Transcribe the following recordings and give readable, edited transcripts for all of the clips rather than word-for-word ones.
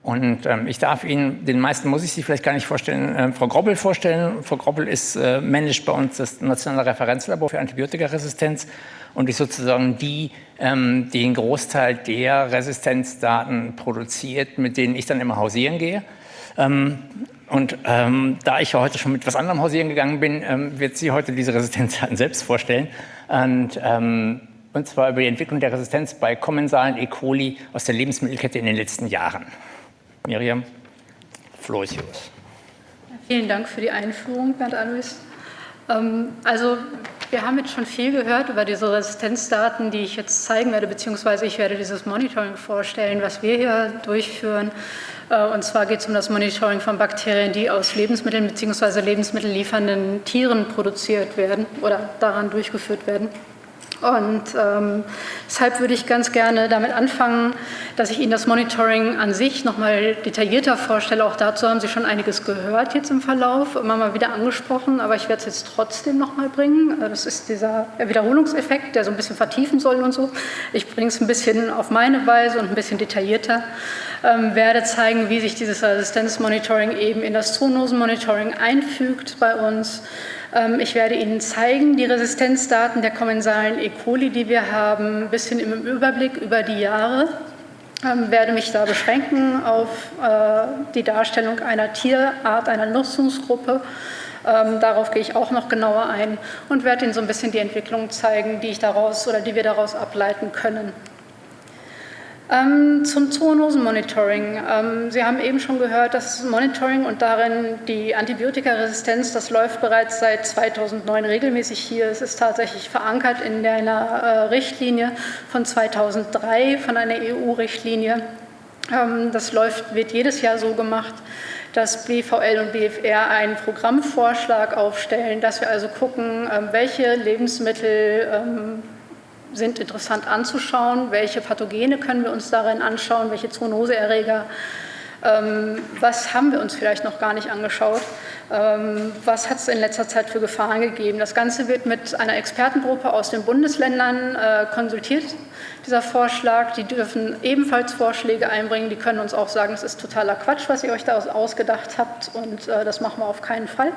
Und ich darf Ihnen, den meisten muss ich Sie vielleicht gar nicht vorstellen, Frau Grobbel vorstellen. Frau Grobbel managt bei uns das Nationale Referenzlabor für Antibiotikaresistenz und ist sozusagen die den Großteil der Resistenzdaten produziert, mit denen ich dann immer hausieren gehe. Da ich ja heute schon mit was anderem hausieren gegangen bin, wird sie heute diese Resistenzdaten selbst vorstellen. Und zwar über die Entwicklung der Resistenz bei kommensalen E. coli aus der Lebensmittelkette in den letzten Jahren. Miriam, Floor ist yours. Vielen Dank für die Einführung, Bernd Alois. Also wir haben jetzt schon viel gehört über diese Resistenzdaten, die ich jetzt zeigen werde, beziehungsweise ich werde dieses Monitoring vorstellen, was wir hier durchführen. Und zwar geht es um das Monitoring von Bakterien, die aus Lebensmitteln bzw. Lebensmittel liefernden Tieren produziert werden oder daran durchgeführt werden. Und deshalb würde ich ganz gerne damit anfangen, dass ich Ihnen das Monitoring an sich nochmal detaillierter vorstelle. Auch dazu haben Sie schon einiges gehört jetzt im Verlauf, immer mal wieder angesprochen, aber ich werde es jetzt trotzdem nochmal bringen. Das ist dieser Wiederholungseffekt, der so ein bisschen vertiefen soll und so. Ich bringe es ein bisschen auf meine Weise und ein bisschen detaillierter. Werde zeigen, wie sich dieses Resistenzmonitoring eben in das Zoonosenmonitoring einfügt bei uns. Ich werde Ihnen zeigen, die Resistenzdaten der kommensalen E. coli, die wir haben, ein bisschen im Überblick über die Jahre. Werde mich da beschränken auf die Darstellung einer Tierart, einer Nutzungsgruppe. Darauf gehe ich auch noch genauer ein und werde Ihnen so ein bisschen die Entwicklung zeigen, die wir daraus ableiten können. Zum Zoonosenmonitoring. Sie haben eben schon gehört, das Monitoring und darin die Antibiotikaresistenz, das läuft bereits seit 2009 regelmäßig hier. Es ist tatsächlich verankert in einer Richtlinie von 2003, von einer EU-Richtlinie. Das wird jedes Jahr so gemacht, dass BVL und BFR einen Programmvorschlag aufstellen, dass wir also gucken, welche Lebensmittel sind interessant anzuschauen, welche Pathogene können wir uns darin anschauen, welche Zoonoseerreger, was haben wir uns vielleicht noch gar nicht angeschaut, was hat es in letzter Zeit für Gefahren gegeben. Das Ganze wird mit einer Expertengruppe aus den Bundesländern konsultiert, dieser Vorschlag. Die dürfen ebenfalls Vorschläge einbringen, die können uns auch sagen, es ist totaler Quatsch, was ihr euch da ausgedacht habt und das machen wir auf keinen Fall.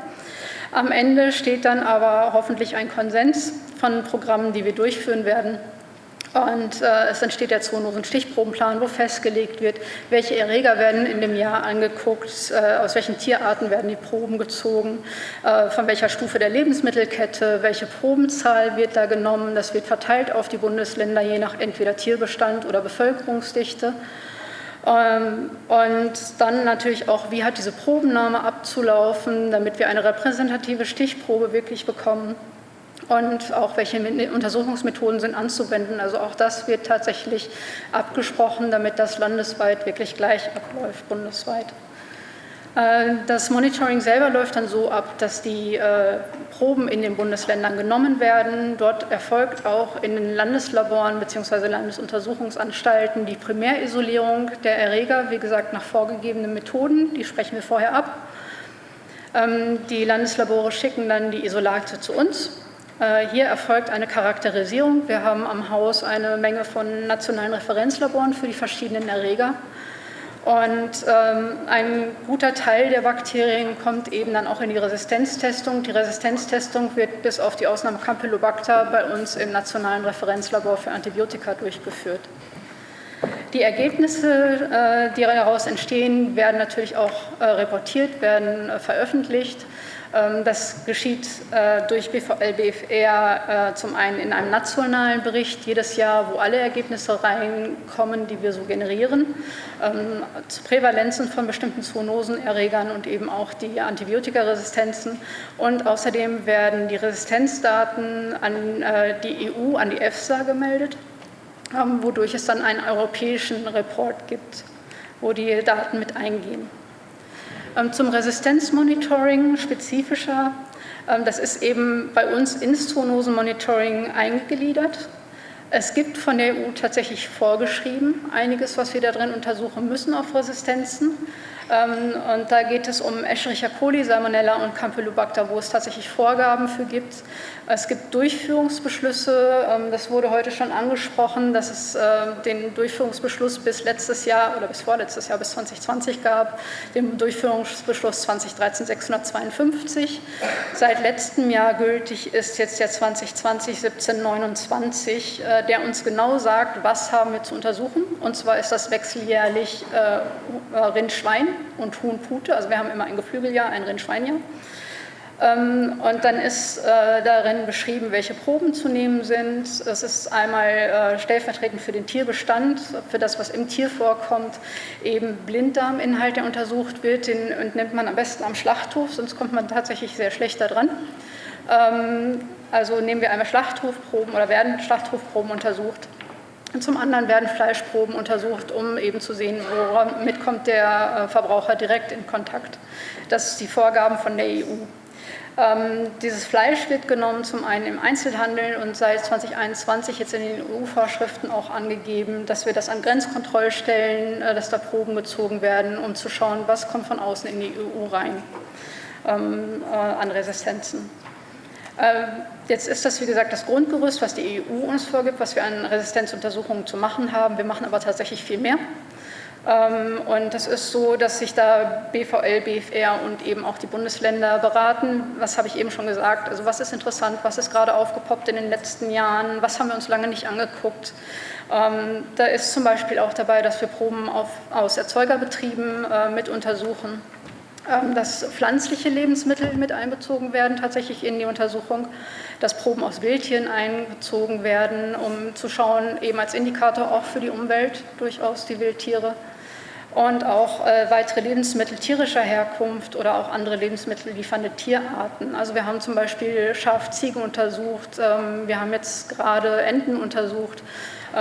Am Ende steht dann aber hoffentlich ein Konsens von Programmen, die wir durchführen werden. Und es entsteht der Zoonosen-Stichprobenplan, wo festgelegt wird, welche Erreger werden in dem Jahr angeguckt, aus welchen Tierarten werden die Proben gezogen, von welcher Stufe der Lebensmittelkette, welche Probenzahl wird da genommen. Das wird verteilt auf die Bundesländer, je nach entweder Tierbestand oder Bevölkerungsdichte. Und dann natürlich auch, wie hat diese Probennahme abzulaufen, damit wir eine repräsentative Stichprobe wirklich bekommen und auch welche Untersuchungsmethoden sind anzuwenden. Also auch das wird tatsächlich abgesprochen, damit das landesweit wirklich gleich abläuft, bundesweit. Das Monitoring selber läuft dann so ab, dass die Proben in den Bundesländern genommen werden. Dort erfolgt auch in den Landeslaboren bzw. Landesuntersuchungsanstalten die Primärisolierung der Erreger, wie gesagt, nach vorgegebenen Methoden. Die sprechen wir vorher ab. Die Landeslabore schicken dann die Isolate zu uns. Hier erfolgt eine Charakterisierung. Wir haben am Haus eine Menge von nationalen Referenzlaboren für die verschiedenen Erreger. Und ein guter Teil der Bakterien kommt eben dann auch in die Resistenztestung. Die Resistenztestung wird bis auf die Ausnahme Campylobacter bei uns im nationalen Referenzlabor für Antibiotika durchgeführt. Die Ergebnisse, die daraus entstehen, werden natürlich auch reportiert, werden veröffentlicht. Das geschieht durch BVL, BFR zum einen in einem nationalen Bericht jedes Jahr, wo alle Ergebnisse reinkommen, die wir so generieren, zu Prävalenzen von bestimmten Zoonosenerregern und eben auch die Antibiotikaresistenzen. Und außerdem werden die Resistenzdaten an die EU, an die EFSA gemeldet, wodurch es dann einen europäischen Report gibt, wo die Daten mit eingehen. Zum Resistenzmonitoring spezifischer, das ist eben bei uns ins Zoonosenmonitoring eingegliedert. Es gibt von der EU tatsächlich vorgeschrieben einiges, was wir da drin untersuchen müssen auf Resistenzen. Und da geht es um Escherichia coli, Salmonella und Campylobacter, wo es tatsächlich Vorgaben für gibt. Es gibt Durchführungsbeschlüsse, das wurde heute schon angesprochen, dass es den Durchführungsbeschluss bis letztes Jahr oder bis vorletztes Jahr, bis 2020 gab, den Durchführungsbeschluss 2013-652. Seit letztem Jahr gültig ist jetzt der 2020-1729, der uns genau sagt, was haben wir zu untersuchen. Und zwar ist das wechseljährlich Rind-Schwein und Huhn-Pute, also wir haben immer ein Geflügeljahr, ein Rind-Schwein-Jahr. Und dann ist darin beschrieben, welche Proben zu nehmen sind. Es ist einmal stellvertretend für den Tierbestand, für das, was im Tier vorkommt, eben Blinddarminhalt, der untersucht wird. Den entnimmt man am besten am Schlachthof, sonst kommt man tatsächlich sehr schlecht da dran. Also nehmen wir einmal Schlachthofproben oder werden Schlachthofproben untersucht. Und zum anderen werden Fleischproben untersucht, um eben zu sehen, womit kommt der Verbraucher direkt in Kontakt. Das sind die Vorgaben von der EU. Dieses Fleisch wird genommen zum einen im Einzelhandel und seit 2021 jetzt in den EU-Vorschriften auch angegeben, dass wir das an Grenzkontrollstellen, dass da Proben gezogen werden, um zu schauen, was kommt von außen in die EU rein an Resistenzen. Jetzt ist das, wie gesagt, das Grundgerüst, was die EU uns vorgibt, was wir an Resistenzuntersuchungen zu machen haben. Wir machen aber tatsächlich viel mehr. Und es ist so, dass sich da BVL, BFR und eben auch die Bundesländer beraten. Was habe ich eben schon gesagt? Also was ist interessant? Was ist gerade aufgepoppt in den letzten Jahren? Was haben wir uns lange nicht angeguckt? Da ist zum Beispiel auch dabei, dass wir Proben aus Erzeugerbetrieben mit untersuchen. Dass pflanzliche Lebensmittel mit einbezogen werden, tatsächlich in die Untersuchung, dass Proben aus Wildtieren einbezogen werden, um zu schauen, eben als Indikator auch für die Umwelt durchaus die Wildtiere. Und auch weitere Lebensmittel tierischer Herkunft oder auch andere Lebensmittel liefernde Tierarten. Also wir haben zum Beispiel Schaf, Ziege untersucht, wir haben jetzt gerade Enten untersucht.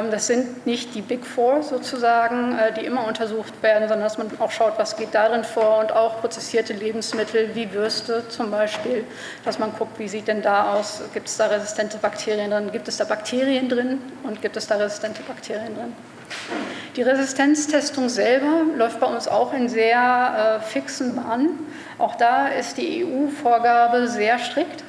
Das sind nicht die Big Four sozusagen, die immer untersucht werden, sondern dass man auch schaut, was geht darin vor und auch prozessierte Lebensmittel wie Würste zum Beispiel, dass man guckt, wie sieht denn da aus, gibt es da resistente Bakterien drin, gibt es da Bakterien drin und gibt es da resistente Bakterien drin. Die Resistenztestung selber läuft bei uns auch in sehr fixen Bahnen. Auch da ist die EU-Vorgabe sehr strikt.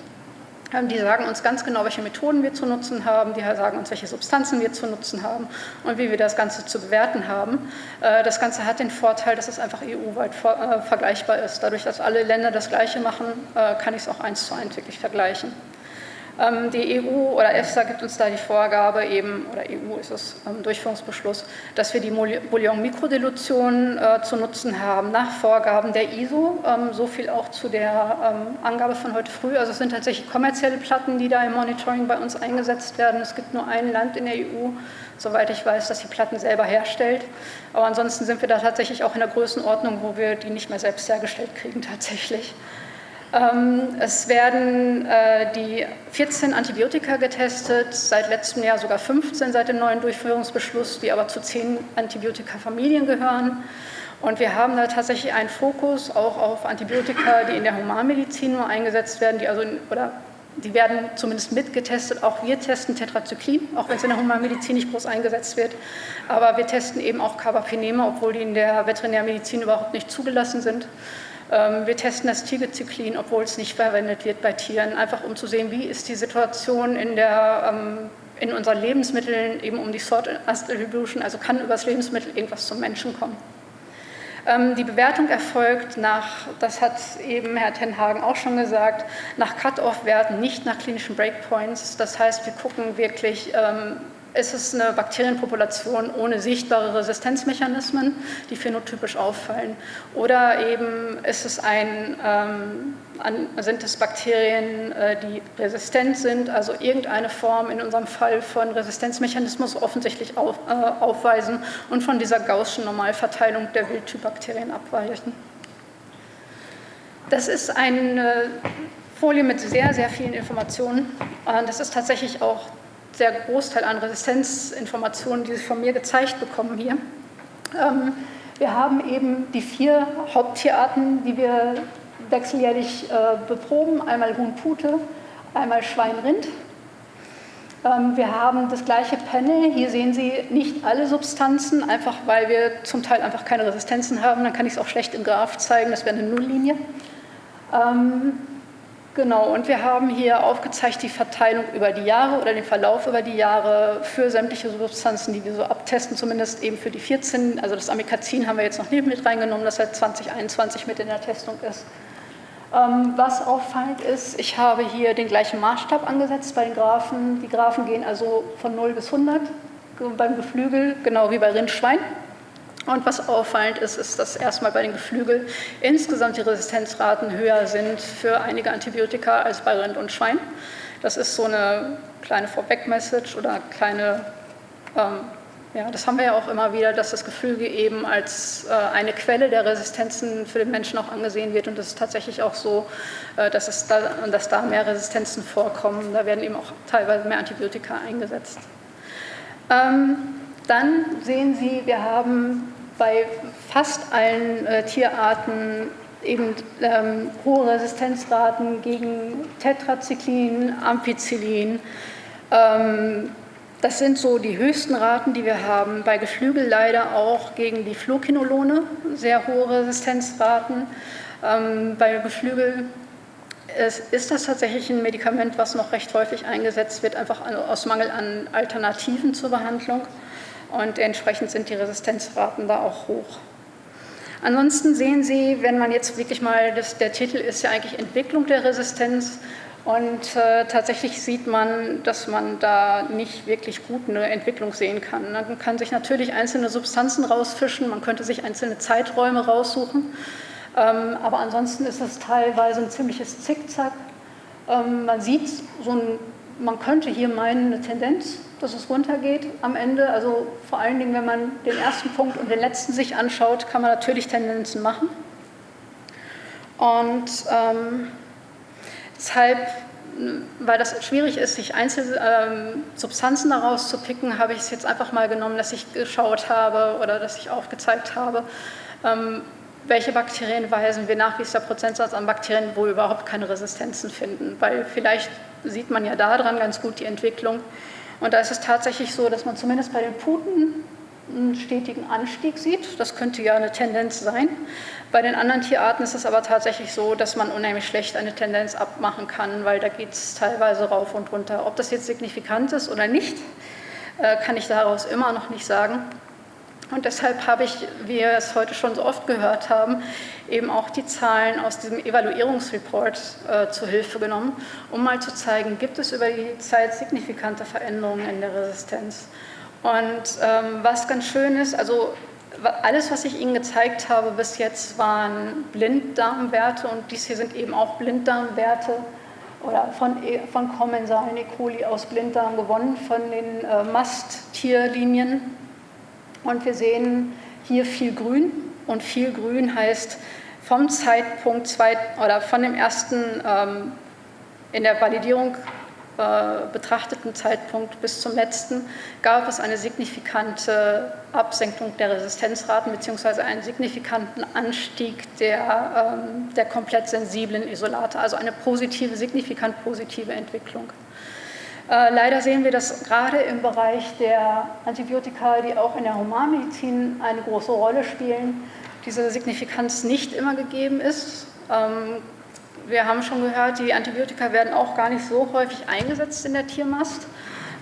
Die sagen uns ganz genau, welche Methoden wir zu nutzen haben, die sagen uns, welche Substanzen wir zu nutzen haben und wie wir das Ganze zu bewerten haben. Das Ganze hat den Vorteil, dass es einfach EU-weit vergleichbar ist. Dadurch, dass alle Länder das Gleiche machen, kann ich es auch 1:1 wirklich vergleichen. Die EU oder EFSA gibt uns da die Vorgabe eben, oder EU ist es, Durchführungsbeschluss, dass wir die Bouillon-Mikrodilution zu nutzen haben nach Vorgaben der ISO. So viel auch zu der Angabe von heute früh. Also es sind tatsächlich kommerzielle Platten, die da im Monitoring bei uns eingesetzt werden. Es gibt nur ein Land in der EU, soweit ich weiß, das die Platten selber herstellt. Aber ansonsten sind wir da tatsächlich auch in der Größenordnung, wo wir die nicht mehr selbst hergestellt kriegen tatsächlich. Es werden die 14 Antibiotika getestet, seit letztem Jahr sogar 15 seit dem neuen Durchführungsbeschluss, die aber zu 10 Antibiotikafamilien gehören. Und wir haben da tatsächlich einen Fokus auch auf Antibiotika, die in der Humanmedizin nur eingesetzt werden, die werden zumindest mitgetestet. Auch wir testen Tetrazyklin, auch wenn es in der Humanmedizin nicht groß eingesetzt wird. Aber wir testen eben auch Carbapeneme, obwohl die in der Veterinärmedizin überhaupt nicht zugelassen sind. Wir testen das Tigecyclin, obwohl es nicht verwendet wird bei Tieren, einfach um zu sehen, wie ist die Situation in unseren Lebensmitteln, eben um die Sort Distribution, also kann über das Lebensmittel irgendwas zum Menschen kommen. Die Bewertung erfolgt das hat eben Herr Ten Hagen auch schon gesagt, nach Cut-off-Werten, nicht nach klinischen Breakpoints. Das heißt, wir gucken wirklich, ist es eine Bakterienpopulation ohne sichtbare Resistenzmechanismen, die phänotypisch auffallen? Oder eben sind es Bakterien, die resistent sind, also irgendeine Form in unserem Fall von Resistenzmechanismus offensichtlich aufweisen und von dieser Gaußschen Normalverteilung der Wildtypbakterien abweichen? Das ist eine Folie mit sehr, sehr vielen Informationen. Das ist tatsächlich auch der Großteil an Resistenzinformationen, die Sie von mir gezeigt bekommen hier. Wir haben eben die 4 Haupttierarten, die wir wechseljährlich beproben. Einmal Huhn-Pute, einmal Schwein-Rind. Wir haben das gleiche Panel. Hier sehen Sie nicht alle Substanzen, einfach weil wir zum Teil einfach keine Resistenzen haben. Dann kann ich es auch schlecht im Graph zeigen, das wäre eine Nulllinie. Genau, und wir haben hier aufgezeigt die Verteilung über die Jahre oder den Verlauf über die Jahre für sämtliche Substanzen, die wir so abtesten, zumindest eben für die 14. Also das Amikazin haben wir jetzt noch nicht mit reingenommen, das seit 2021 mit in der Testung ist. Was auffallend ist, ich habe hier den gleichen Maßstab angesetzt bei den Graphen. Die Graphen gehen also von 0 bis 100 beim Geflügel, genau wie bei Rindschwein. Und was auffallend ist, ist, dass erstmal bei den Geflügel insgesamt die Resistenzraten höher sind für einige Antibiotika als bei Rind und Schwein. Das ist so eine kleine Vorweg-Message oder kleine, ja, das haben wir ja auch immer wieder, dass das Geflügel eben als eine Quelle der Resistenzen für den Menschen auch angesehen wird. Und das ist tatsächlich auch so, dass da mehr Resistenzen vorkommen. Da werden eben auch teilweise mehr Antibiotika eingesetzt. Dann sehen Sie, wir haben bei fast allen Tierarten eben hohe Resistenzraten gegen Tetracyclin, Ampicillin. Das sind so die höchsten Raten, die wir haben. Bei Geflügel leider auch gegen die Fluokinolone, sehr hohe Resistenzraten. Bei Geflügel ist das tatsächlich ein Medikament, was noch recht häufig eingesetzt wird, einfach aus Mangel an Alternativen zur Behandlung. Und entsprechend sind die Resistenzraten da auch hoch. Ansonsten sehen Sie, wenn man jetzt wirklich mal, der Titel ist ja eigentlich Entwicklung der Resistenz, und tatsächlich sieht man, dass man da nicht wirklich gut eine Entwicklung sehen kann. Man kann sich natürlich einzelne Substanzen rausfischen, man könnte sich einzelne Zeiträume raussuchen, aber ansonsten ist es teilweise ein ziemliches Zickzack. Man sieht man könnte hier meinen, eine Tendenz, dass es runtergeht am Ende. Also vor allen Dingen, wenn man den ersten Punkt und den letzten sich anschaut, kann man natürlich Tendenzen machen. Und deshalb, weil das schwierig ist, sich einzelne Substanzen daraus zu picken, habe ich es jetzt einfach mal genommen, dass ich geschaut habe oder dass ich aufgezeigt habe, welche Bakterien weisen wir nach, wie ist der Prozentsatz an Bakterien, wo wir überhaupt keine Resistenzen finden. Weil vielleicht sieht man ja daran ganz gut die Entwicklung. Und da ist es tatsächlich so, dass man zumindest bei den Puten einen stetigen Anstieg sieht. Das könnte ja eine Tendenz sein. Bei den anderen Tierarten ist es aber tatsächlich so, dass man unheimlich schlecht eine Tendenz abmachen kann, weil da geht es teilweise rauf und runter. Ob das jetzt signifikant ist oder nicht, kann ich daraus immer noch nicht sagen. Und deshalb habe ich, wie wir es heute schon so oft gehört haben, eben auch die Zahlen aus diesem Evaluierungsreport zu Hilfe genommen, um mal zu zeigen, gibt es über die Zeit signifikante Veränderungen in der Resistenz. Und was ganz schön ist, also alles, was ich Ihnen gezeigt habe bis jetzt, waren Blinddarmwerte, und dies hier sind eben auch Blinddarmwerte oder von Kommensalen E. coli aus Blinddarm gewonnen, von den Masttierlinien. Und wir sehen hier viel Grün, und viel Grün heißt vom Zeitpunkt von dem ersten in der Validierung betrachteten Zeitpunkt bis zum letzten gab es eine signifikante Absenkung der Resistenzraten bzw. einen signifikanten Anstieg der komplett sensiblen Isolate, also eine signifikant positive Entwicklung. Leider sehen wir das gerade im Bereich der Antibiotika, die auch in der Humanmedizin eine große Rolle spielen, diese Signifikanz nicht immer gegeben ist. Wir haben schon gehört, die Antibiotika werden auch gar nicht so häufig eingesetzt in der Tiermast.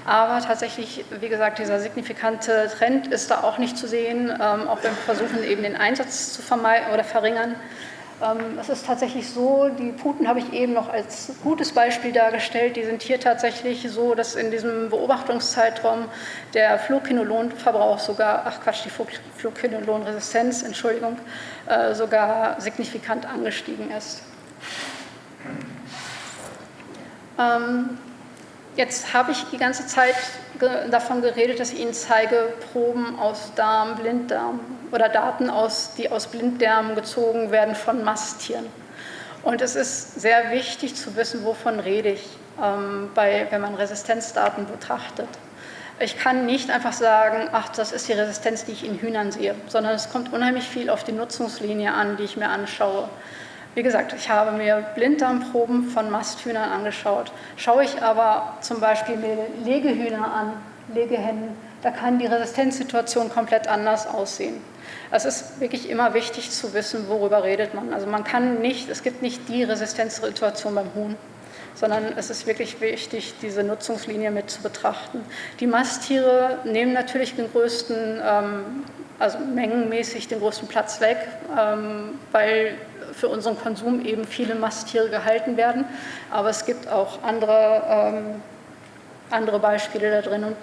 Aber tatsächlich, wie gesagt, dieser signifikante Trend ist da auch nicht zu sehen, auch wenn wir versuchen, eben den Einsatz zu vermeiden oder verringern. Es ist tatsächlich so, die Puten habe ich eben noch als gutes Beispiel dargestellt. Die sind hier tatsächlich so, dass in diesem Beobachtungszeitraum der Fluokinolonverbrauch die Fluokinolonresistenz, sogar signifikant angestiegen ist. Jetzt habe ich die ganze Zeit davon geredet, dass ich Ihnen zeige, Proben aus Darm, Blinddarm oder Daten, die aus Blinddarm gezogen werden von Masttieren. Und es ist sehr wichtig zu wissen, wovon rede ich, wenn man Resistenzdaten betrachtet. Ich kann nicht einfach sagen, ach, das ist die Resistenz, die ich in Hühnern sehe, sondern es kommt unheimlich viel auf die Nutzungslinie an, die ich mir anschaue. Wie gesagt, ich habe mir Blinddarmproben von Masthühnern angeschaut. Schaue ich aber zum Beispiel mir Legehühner an, Legehennen, da kann die Resistenzsituation komplett anders aussehen. Es ist wirklich immer wichtig zu wissen, worüber redet man. Also es gibt nicht die Resistenzsituation beim Huhn, sondern es ist wirklich wichtig, diese Nutzungslinie mit zu betrachten. Die Masttiere nehmen natürlich den größten, also mengenmäßig den größten Platz weg, weil für unseren Konsum eben viele Masttiere gehalten werden. Aber es gibt auch andere Beispiele da drin. Und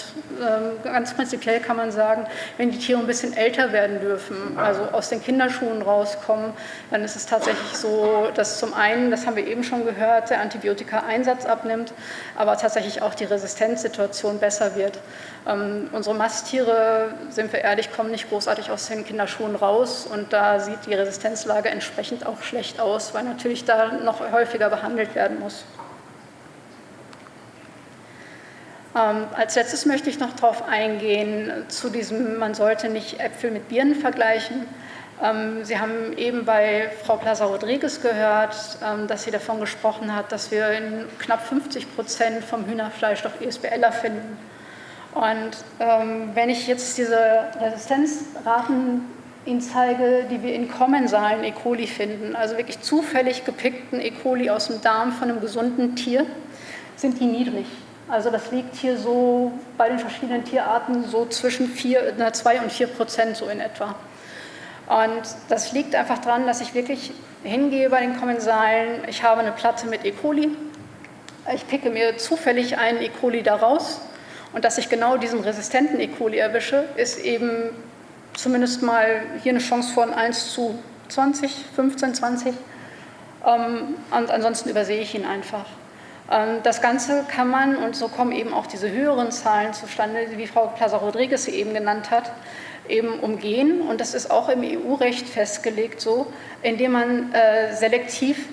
ganz prinzipiell kann man sagen, wenn die Tiere ein bisschen älter werden dürfen, also aus den Kinderschuhen rauskommen, dann ist es tatsächlich so, dass zum einen, das haben wir eben schon gehört, der Antibiotika-Einsatz abnimmt, aber tatsächlich auch die Resistenzsituation besser wird. Unsere Masttiere, sind wir ehrlich, kommen nicht großartig aus den Kinderschuhen raus und da sieht die Resistenzlage entsprechend auch schlecht aus, weil natürlich da noch häufiger behandelt werden muss. Als letztes möchte ich noch darauf eingehen, zu diesem, man sollte nicht Äpfel mit Birnen vergleichen. Sie haben eben bei Frau Plaza-Rodriguez gehört, dass sie davon gesprochen hat, dass wir in knapp 50% vom Hühnerfleisch doch ESBLer finden. Und wenn ich jetzt diese Resistenzraten Ihnen zeige, die wir in kommensalen E. coli finden, also wirklich zufällig gepickten E. coli aus dem Darm von einem gesunden Tier, sind die niedrig. Also das liegt hier so bei den verschiedenen Tierarten so zwischen 2 und 4% so in etwa. Und das liegt einfach daran, dass ich wirklich hingehe bei den Kommensalen, ich habe eine Platte mit E. coli, ich picke mir zufällig einen E. coli daraus und dass ich genau diesen resistenten E. coli erwische, ist eben zumindest mal hier eine Chance von 1 zu 20, 15, 20 und ansonsten übersehe ich ihn einfach. Das Ganze kann man, und so kommen eben auch diese höheren Zahlen zustande, wie Frau Plaza-Rodriguez sie eben genannt hat, eben umgehen. Und das ist auch im EU-Recht festgelegt so, indem man selektiv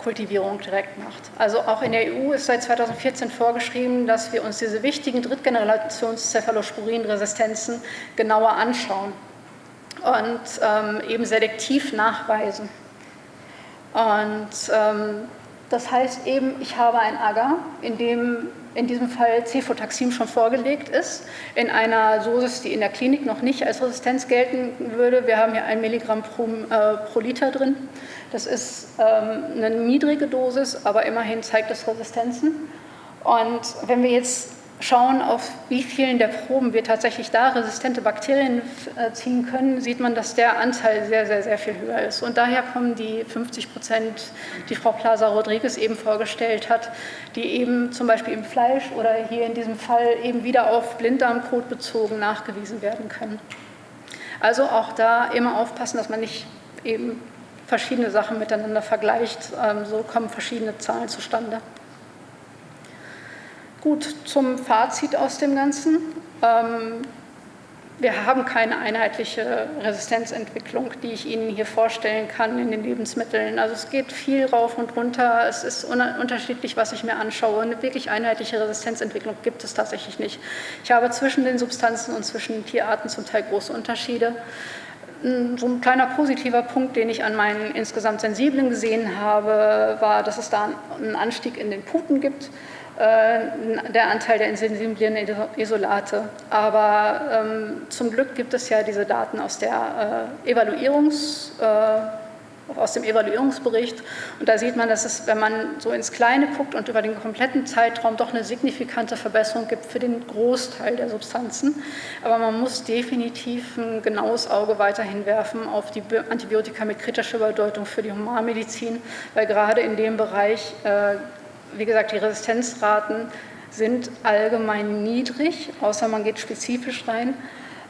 Kultivierung direkt macht. Also auch in der EU ist seit 2014 vorgeschrieben, dass wir uns diese wichtigen Drittgenerations-Cephalosporin-Resistenzen genauer anschauen und eben selektiv nachweisen. Und das heißt eben, ich habe ein Agar, in dem in diesem Fall Cefotaxim schon vorgelegt ist, in einer Dosis, die in der Klinik noch nicht als Resistenz gelten würde. Wir haben hier 1 Milligramm pro Liter drin. Das ist eine niedrige Dosis, aber immerhin zeigt es Resistenzen. Und wenn wir jetzt schauen, auf wie vielen der Proben wir tatsächlich da resistente Bakterien ziehen können, sieht man, dass der Anteil sehr, sehr, sehr viel höher ist. Und daher kommen die 50%, die Frau Plaza-Rodriguez eben vorgestellt hat, die eben zum Beispiel im Fleisch oder hier in diesem Fall eben wieder auf Blinddarmkot bezogen nachgewiesen werden können. Also auch da immer aufpassen, dass man nicht eben verschiedene Sachen miteinander vergleicht. So kommen verschiedene Zahlen zustande. Gut, zum Fazit aus dem Ganzen. Wir haben keine einheitliche Resistenzentwicklung, die ich Ihnen hier vorstellen kann in den Lebensmitteln. Also es geht viel rauf und runter, es ist unterschiedlich, was ich mir anschaue. Eine wirklich einheitliche Resistenzentwicklung gibt es tatsächlich nicht. Ich habe zwischen den Substanzen und zwischen den Tierarten zum Teil große Unterschiede. So ein kleiner positiver Punkt, den ich an meinen insgesamt Sensiblen gesehen habe, war, dass es da einen Anstieg in den Puten gibt. Der Anteil der insensiblen Isolate. Aber zum Glück gibt es ja diese Daten aus aus dem Evaluierungsbericht. Und da sieht man, dass es, wenn man so ins Kleine guckt und über den kompletten Zeitraum doch eine signifikante Verbesserung gibt für den Großteil der Substanzen. Aber man muss definitiv ein genaues Auge weiterhin werfen auf die Antibiotika mit kritischer Bedeutung für die Humanmedizin, weil gerade in dem Bereich wie gesagt, die Resistenzraten sind allgemein niedrig, außer man geht spezifisch rein.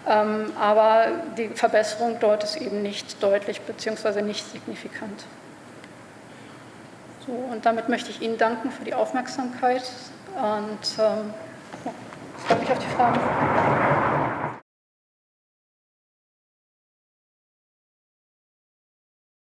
Aber die Verbesserung dort ist eben nicht deutlich bzw. nicht signifikant. So, und damit möchte ich Ihnen danken für die Aufmerksamkeit und ich freue mich auf die Fragen.